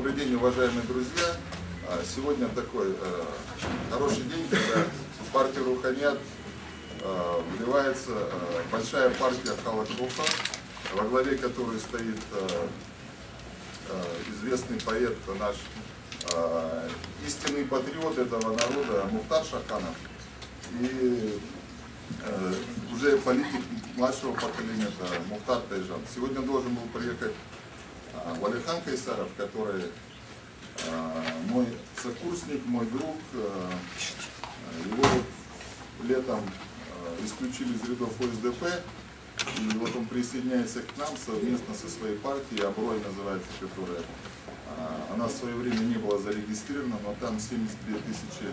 Добрый день, уважаемые друзья. Сегодня такой хороший день, когда в партию Руханият вливается большая партия Халак Руха, во главе которой стоит известный поэт, наш истинный патриот этого народа Мухтар Шаханов. И уже политик младшего поколения, это Мухтар Тайжан. Сегодня должен был приехать Валихан Кайсаров, который мой сокурсник, мой друг. Его летом исключили из рядов ОСДП, и вот он присоединяется к нам совместно со своей партией, Аброй называется, которая, она в свое время не была зарегистрирована, но там 72 тысячи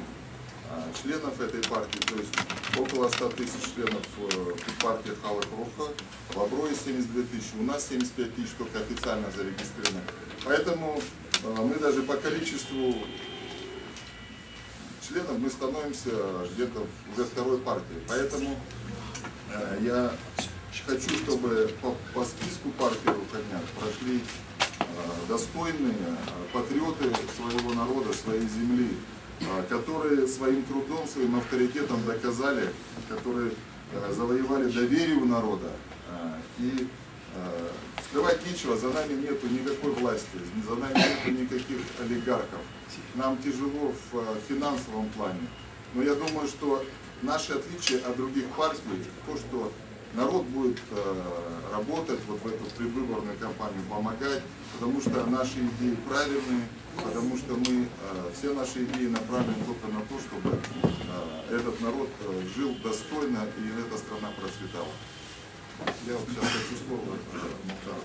членов этой партии, то есть около 100 тысяч членов в партии Халак Руха, в Аброе 72 тысячи, у нас 75 тысяч только официально зарегистрированы. Поэтому мы даже по количеству членов мы становимся где-то уже второй партией. Поэтому я хочу, чтобы по списку партии Руханият прошли достойные патриоты своего народа, своей земли, которые своим трудом, своим авторитетом доказали, которые завоевали доверие у народа. И скрывать нечего, за нами нету никакой власти, за нами нету никаких олигархов. Нам тяжело в финансовом плане. Но я думаю, что наше отличие от других партий, то, что народ будет работать вот в эту предвыборную кампанию, помогать, потому что наши идеи правильные, потому что мы, все наши идеи направлены только на то, чтобы этот народ жил достойно и эта страна процветала. Я вот сейчас хочу слово Мухтару.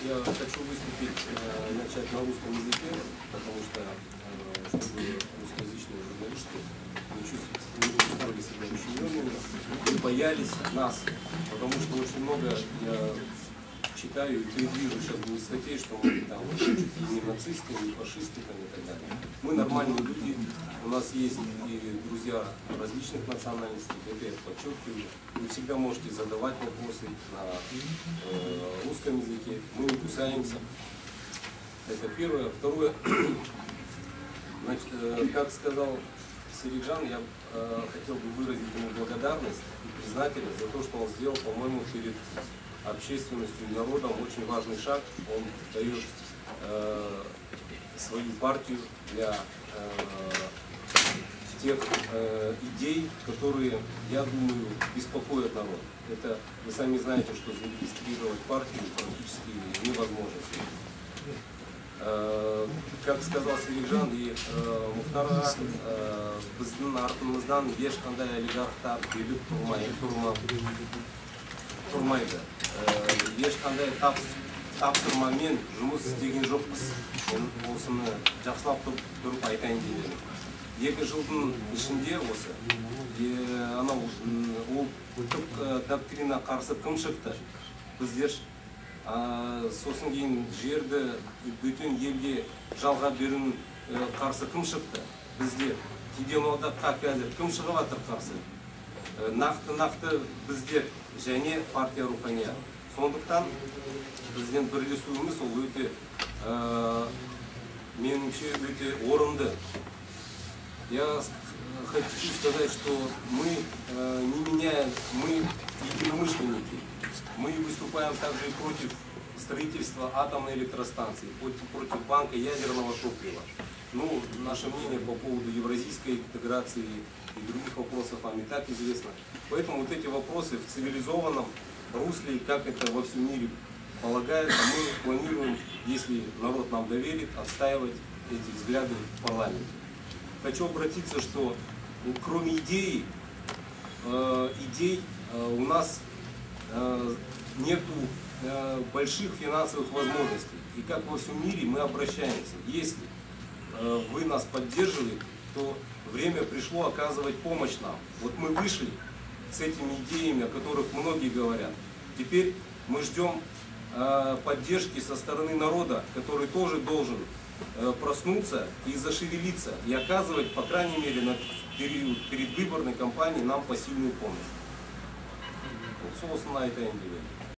Я хочу выступить, начать на русском языке, потому что, чтобы русскоязычные журналисты не чувствовали себя ущемленными, не боялись нас, потому что очень много я читаю и предвижу сейчас будет статей, что мы там чуть ли не нацисты, не фашисты там, и так далее. Мы нормальные люди, у нас есть и друзья различных национальностей, это я подчеркиваю. Вы всегда можете задавать вопросы на русском языке, мы не кусаемся. Это первое. Второе, значит, как сказал Сериджан, я хотел бы выразить ему благодарность и признательность за то, что он сделал, по-моему, перед общественностью и народом очень важный шаг. Он дает свою партию для тех идей, которые, я думаю, беспокоят народ. Это вы сами знаете, что зарегистрировать партию практически невозможно. Как сказал Сериджан и Мухтар, біздің артымыздан ешқандай олигархтар билік тұрмайды. Ешқандай тапсырмамен жұмыс істеген жоқпыз. Мен осыны жақсылап тұрып айтайын дедім. 2 жылдың ішінде осы, анау ұлттық доктрина қарсы кім шықты? Біздер сосын кейін жерді бүтін елге жалға беруін қарсы кім шықты? Біздер. Кеден одаққа қазір кім шығып жатыр қарсы? Нақты біздер және партия Руханият. Сондықтан бізден бірлесуіміз ол өте, меніңше, өте орынды. Я хочу сказать, что мы не меняем, мы единомышленники. Мы выступаем также и против строительства атомной электростанции, против банка ядерного топлива. Ну, наше мнение по поводу евразийской интеграции и других вопросов вам и так известно. Поэтому вот эти вопросы в цивилизованном русле, как это во всем мире полагается, мы планируем, если народ нам доверит, отстаивать эти взгляды в парламенте. Хочу обратиться, что кроме идей у нас нету больших финансовых возможностей. И как во всем мире мы обращаемся. Если вы нас поддерживаете, то время пришло оказывать помощь нам. Вот мы вышли с этими идеями, о которых многие говорят. Теперь мы ждем поддержки со стороны народа, который тоже должен проснуться и зашевелиться, и оказывать, по крайней мере, на период предвыборной кампании нам посильную помощь. Вот, собственно, это и